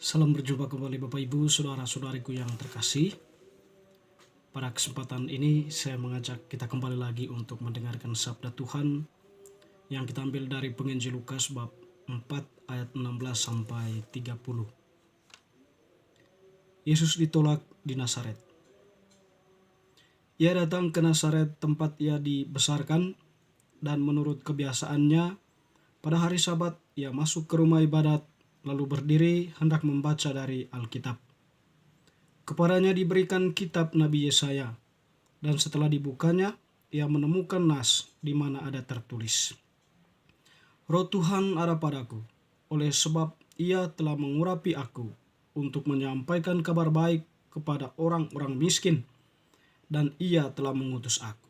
Salam berjumpa kembali Bapak Ibu, saudara-saudariku yang terkasih. Pada kesempatan ini saya mengajak kita kembali lagi untuk mendengarkan sabda Tuhan yang kita ambil dari Penginjil Lukas bab 4 ayat 16 sampai 30. Yesus ditolak di Nazaret. Ia datang ke Nazaret tempat ia dibesarkan, dan menurut kebiasaannya pada hari Sabat ia masuk ke rumah ibadat lalu berdiri hendak membaca dari Alkitab. Kepadanya diberikan kitab Nabi Yesaya, dan setelah dibukanya, ia menemukan nas di mana ada tertulis, Roh Tuhan ada padaku, oleh sebab ia telah mengurapi aku untuk menyampaikan kabar baik kepada orang-orang miskin, dan ia telah mengutus aku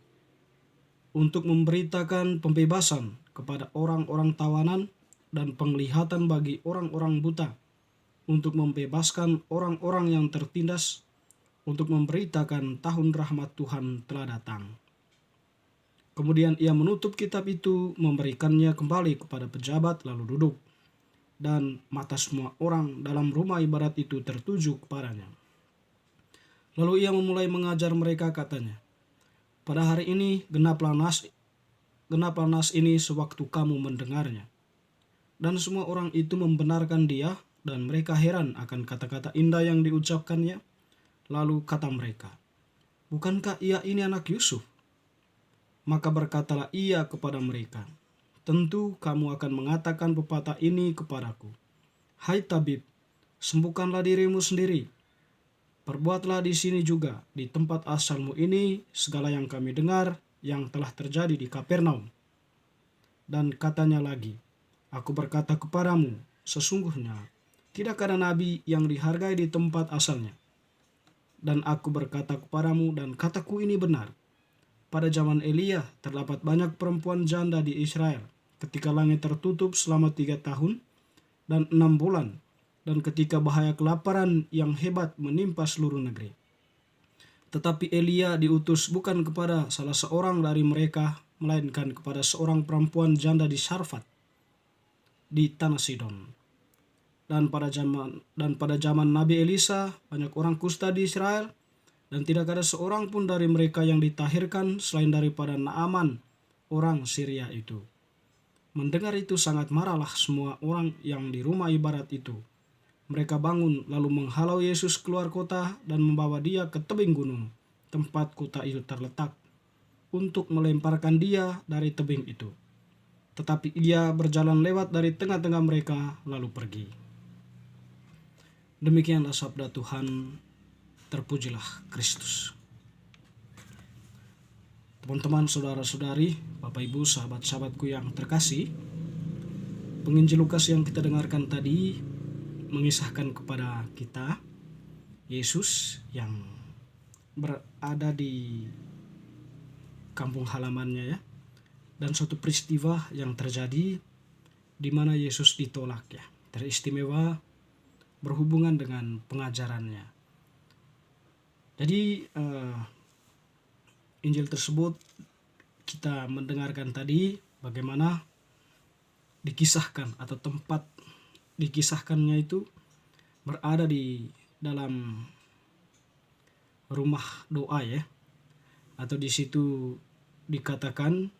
untuk memberitakan pembebasan kepada orang-orang tawanan dan penglihatan bagi orang-orang buta, untuk membebaskan orang-orang yang tertindas, untuk memberitakan tahun rahmat Tuhan telah datang. Kemudian ia menutup kitab itu, memberikannya kembali kepada pejabat, lalu duduk. Dan mata semua orang dalam rumah ibadat itu tertuju kepadanya. Lalu ia memulai mengajar mereka, katanya, pada hari ini genaplah nas ini sewaktu kamu mendengarnya. Dan semua orang itu membenarkan dia, dan mereka heran akan kata-kata indah yang diucapkannya. Lalu kata mereka, bukankah ia ini anak Yusuf? Maka berkatalah ia kepada mereka, tentu kamu akan mengatakan pepatah ini kepadaku, hai tabib, sembuhkanlah dirimu sendiri. Perbuatlah di sini juga, di tempat asalmu ini, segala yang kami dengar yang telah terjadi di Kapernaum. Dan katanya lagi, aku berkata kepadamu, sesungguhnya tidak ada nabi yang dihargai di tempat asalnya. Dan aku berkata kepadamu, dan kataku ini benar, pada zaman Elia terdapat banyak perempuan janda di Israel, ketika langit tertutup selama 3 tahun dan 6 bulan, dan ketika bahaya kelaparan yang hebat menimpa seluruh negeri. Tetapi Elia diutus bukan kepada salah seorang dari mereka, melainkan kepada seorang perempuan janda di Sarfat, di tanah Sidon. Dan pada zaman Nabi Elisa, banyak orang kusta di Israel, dan tidak ada seorang pun dari mereka yang ditahirkan selain daripada Naaman, orang Syria itu. Mendengar itu sangat marahlah semua orang yang di rumah ibadat itu. Mereka bangun lalu menghalau Yesus keluar kota dan membawa dia ke tebing gunung, tempat kota itu terletak, untuk melemparkan dia dari tebing itu. Tetapi ia berjalan lewat dari tengah-tengah mereka lalu pergi. Demikianlah sabda Tuhan. Terpujilah Kristus. Teman-teman, saudara-saudari, Bapak Ibu, sahabat-sahabatku yang terkasih, Penginjil Lukas yang kita dengarkan tadi mengisahkan kepada kita Yesus yang berada di kampung halamannya, ya, dan suatu peristiwa yang terjadi di mana Yesus ditolak, ya, teristimewa berhubungan dengan pengajarannya. Jadi Injil tersebut kita mendengarkan tadi bagaimana dikisahkan atau tempat dikisahkannya itu berada di dalam rumah doa, ya, atau di situ dikatakan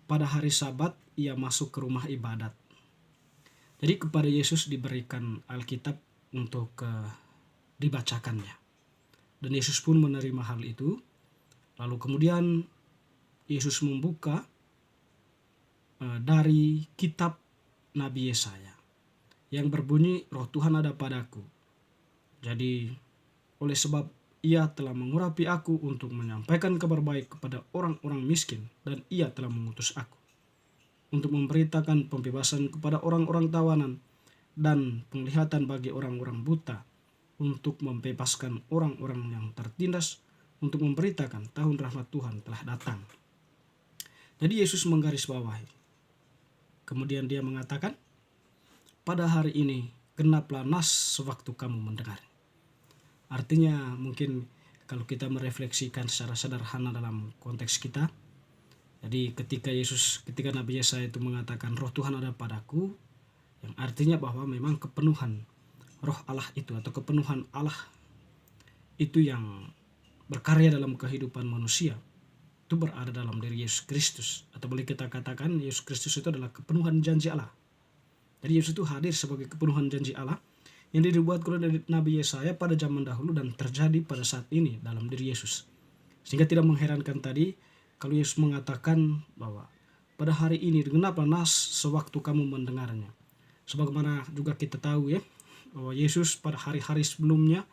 pada hari Sabat ia masuk ke rumah ibadat. Jadi kepada Yesus diberikan Alkitab untuk dibacakannya. Dan Yesus pun menerima hal itu. Lalu kemudian Yesus membuka dari kitab Nabi Yesaya yang berbunyi, Roh Tuhan ada padaku. Jadi oleh sebab ia telah mengurapi aku untuk menyampaikan kabar baik kepada orang-orang miskin, dan ia telah mengutus aku untuk memberitakan pembebasan kepada orang-orang tawanan dan penglihatan bagi orang-orang buta, untuk membebaskan orang-orang yang tertindas, untuk memberitakan tahun rahmat Tuhan telah datang. Jadi Yesus menggarisbawahi. Kemudian dia mengatakan, pada hari ini genaplah nas sewaktu kamu mendengar. Artinya mungkin kalau kita merefleksikan secara sederhana dalam konteks kita, jadi ketika Nabi Yesaya itu mengatakan Roh Tuhan ada padaku, yang artinya bahwa memang kepenuhan roh Allah itu atau kepenuhan Allah itu yang berkarya dalam kehidupan manusia itu berada dalam diri Yesus Kristus, atau boleh kita katakan Yesus Kristus itu adalah kepenuhan janji Allah. Jadi Yesus itu hadir sebagai kepenuhan janji Allah yang dibuat oleh Nabi Yesaya pada zaman dahulu dan terjadi pada saat ini dalam diri Yesus. Sehingga tidak mengherankan tadi kalau Yesus mengatakan bahwa pada hari ini genaplah nas sewaktu kamu mendengarnya. Sebagaimana juga kita tahu ya, bahwa Yesus pada hari-hari sebelumnya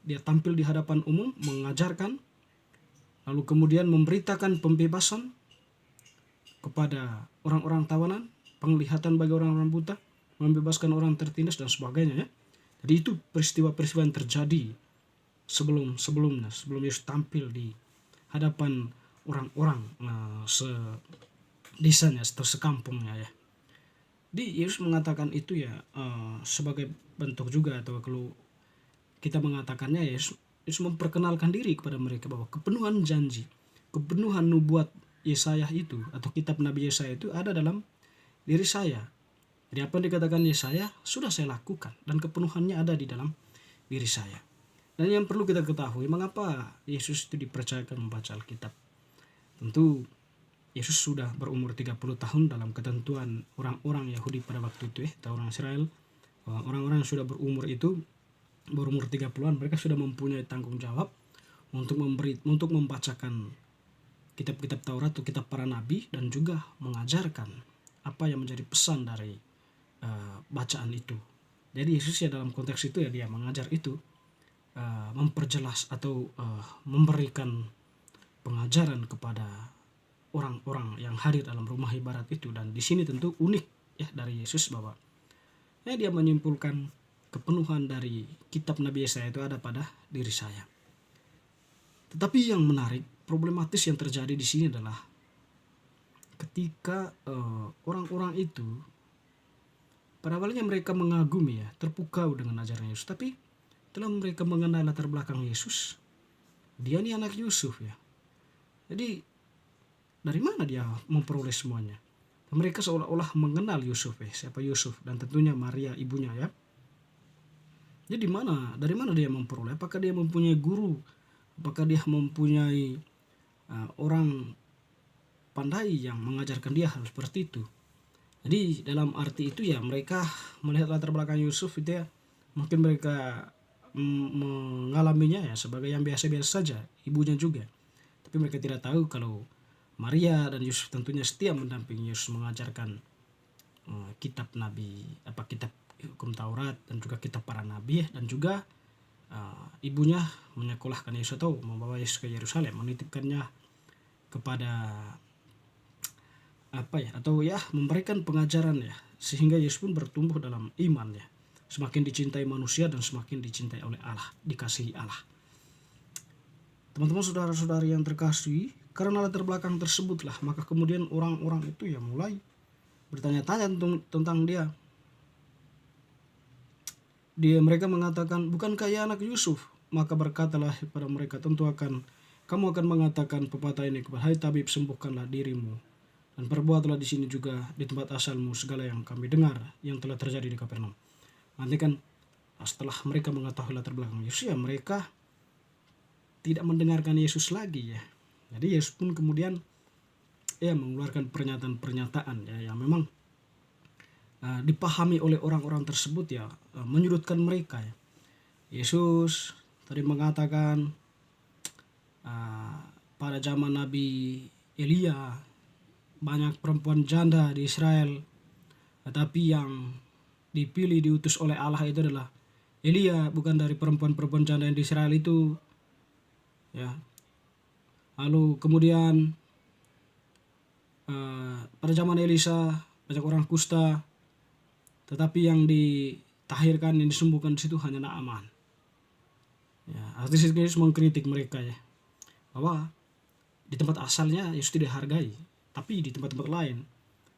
dia tampil di hadapan umum mengajarkan, lalu kemudian memberitakan pembebasan kepada orang-orang tawanan, penglihatan bagi orang-orang buta, membebaskan orang tertindas dan sebagainya ya. Jadi itu peristiwa-peristiwa yang terjadi sebelum Yesus tampil di hadapan orang-orang sedesanya atau sekampungnya ya. Jadi Yesus mengatakan itu ya sebagai bentuk juga, atau kalau kita mengatakannya Yesus memperkenalkan diri kepada mereka bahwa kepenuhan janji, kepenuhan nubuat Yesaya itu atau kitab Nabi Yesaya itu ada dalam diri saya. Jadi apa yang dikatakan Yesaya sudah saya lakukan dan kepenuhannya ada di dalam diri saya. Dan yang perlu kita ketahui, mengapa Yesus itu dipercayakan membaca Alkitab. Tentu Yesus sudah berumur 30 tahun dalam ketentuan orang-orang Yahudi pada waktu itu atau orang Israel. Orang-orang yang sudah berumur itu berumur 30-an, mereka sudah mempunyai tanggung jawab untuk membacakan kitab-kitab Taurat atau kitab para nabi dan juga mengajarkan apa yang menjadi pesan dari bacaan itu. Jadi Yesus ya dalam konteks itu ya dia mengajar itu, memperjelas atau memberikan pengajaran kepada orang-orang yang hadir dalam rumah ibadat itu. Dan di sini tentu unik ya dari Yesus bahwa ya dia menyimpulkan kepenuhan dari kitab Nabi Yesaya itu ada pada diri saya. Tetapi yang menarik, problematis yang terjadi di sini adalah ketika orang-orang itu pada awalnya mereka mengagumi ya, terpukau dengan ajaran Yesus, tapi setelah mereka mengenal latar belakang Yesus, dia ini anak Yusuf ya. Jadi dari mana dia memperoleh semuanya? Mereka seolah-olah mengenal Yusuf ya, siapa Yusuf, dan tentunya Maria ibunya ya. Jadi dari mana dia memperoleh? Apakah dia mempunyai guru? Apakah dia mempunyai orang pandai yang mengajarkan dia hal seperti itu? Jadi dalam arti itu ya mereka melihat latar belakang Yusuf itu ya, mungkin mereka mengalaminya ya sebagai yang biasa-biasa saja, ibunya juga. Tapi mereka tidak tahu kalau Maria dan Yusuf tentunya setia mendampingi Yesus mengajarkan kitab nabi, kitab hukum Taurat dan juga kitab para nabi, dan juga ibunya menyekolahkan Yesus atau membawa Yesus ke Yerusalem, menitipkannya kepada atau memberikan pengajaran ya, sehingga Yesus pun bertumbuh dalam iman ya, semakin dicintai manusia dan semakin dicintai oleh Allah, dikasihi Allah. Teman-teman, saudara-saudari yang terkasih, karena latar belakang tersebutlah maka kemudian orang-orang itu ya mulai bertanya-tanya tentang dia. Mereka mengatakan, bukankah ia anak Yusuf? Maka berkatalah kepada mereka, kamu akan mengatakan pepatah ini kepada, hai tabib, sembuhkanlah dirimu dan perbuatlah di sini juga di tempat asalmu segala yang kami dengar yang telah terjadi di Kapernaum. Nanti kan setelah mereka mengetahui latar belakang Yesus ya mereka tidak mendengarkan Yesus lagi ya. Jadi Yesus pun kemudian mengeluarkan pernyataan-pernyataan ya yang memang dipahami oleh orang-orang tersebut ya, menyudutkan mereka ya. Yesus tadi mengatakan pada zaman Nabi Elia banyak perempuan janda di Israel, tetapi yang dipilih diutus oleh Allah itu adalah Elia, bukan dari perempuan-perempuan janda yang di Israel itu ya. Lalu kemudian pada zaman Elisa banyak orang kusta, tetapi yang ditahirkan, yang disembuhkan di situ hanya Naaman. Ya, artinya Yesus mengkritik mereka ya, bahwa di tempat asalnya Yesus tidak dihargai, tapi di tempat-tempat lain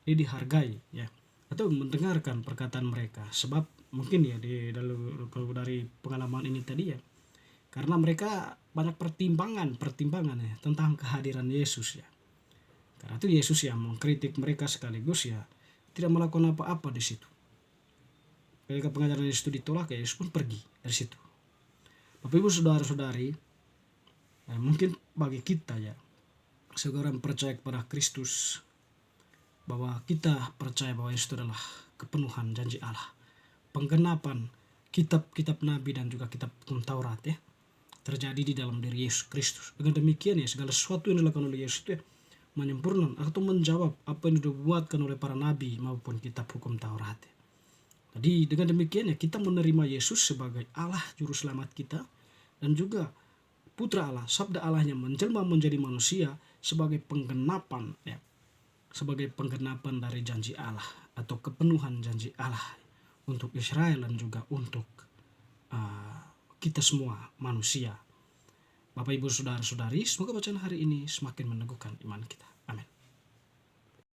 dia dihargai ya, atau mendengarkan perkataan mereka. Sebab mungkin ya dari pengalaman ini tadi ya, karena mereka banyak pertimbangan ya tentang kehadiran Yesus ya. Karena itu Yesus yang mengkritik mereka sekaligus ya tidak melakukan apa-apa di situ. Ketika pengajaran Yesus itu ditolak, ya Yesus pun pergi dari situ. Bapak Ibu saudara-saudari, mungkin bagi kita ya, seorang percaya kepada Kristus, bahwa kita percaya bahwa Yesus itu adalah kepenuhan janji Allah, penggenapan kitab-kitab Nabi dan juga kitab hukum Taurat ya, terjadi di dalam diri Yesus Kristus. Dengan demikian ya, segala sesuatu yang dilakukan oleh Yesus itu ya, menyempurnakan atau menjawab apa yang dibuatkan oleh para nabi maupun kitab hukum Taurat ya. Jadi dengan demikian ya, kita menerima Yesus sebagai Allah juru selamat kita, dan juga putra Allah, sabda Allah yang menjelma menjadi manusia sebagai penggenapan ya, sebagai penggenapan dari janji Allah atau kepenuhan janji Allah untuk Israel dan juga untuk kita semua manusia. Bapak Ibu saudara-saudari, semoga bacaan hari ini semakin meneguhkan iman kita. Amin.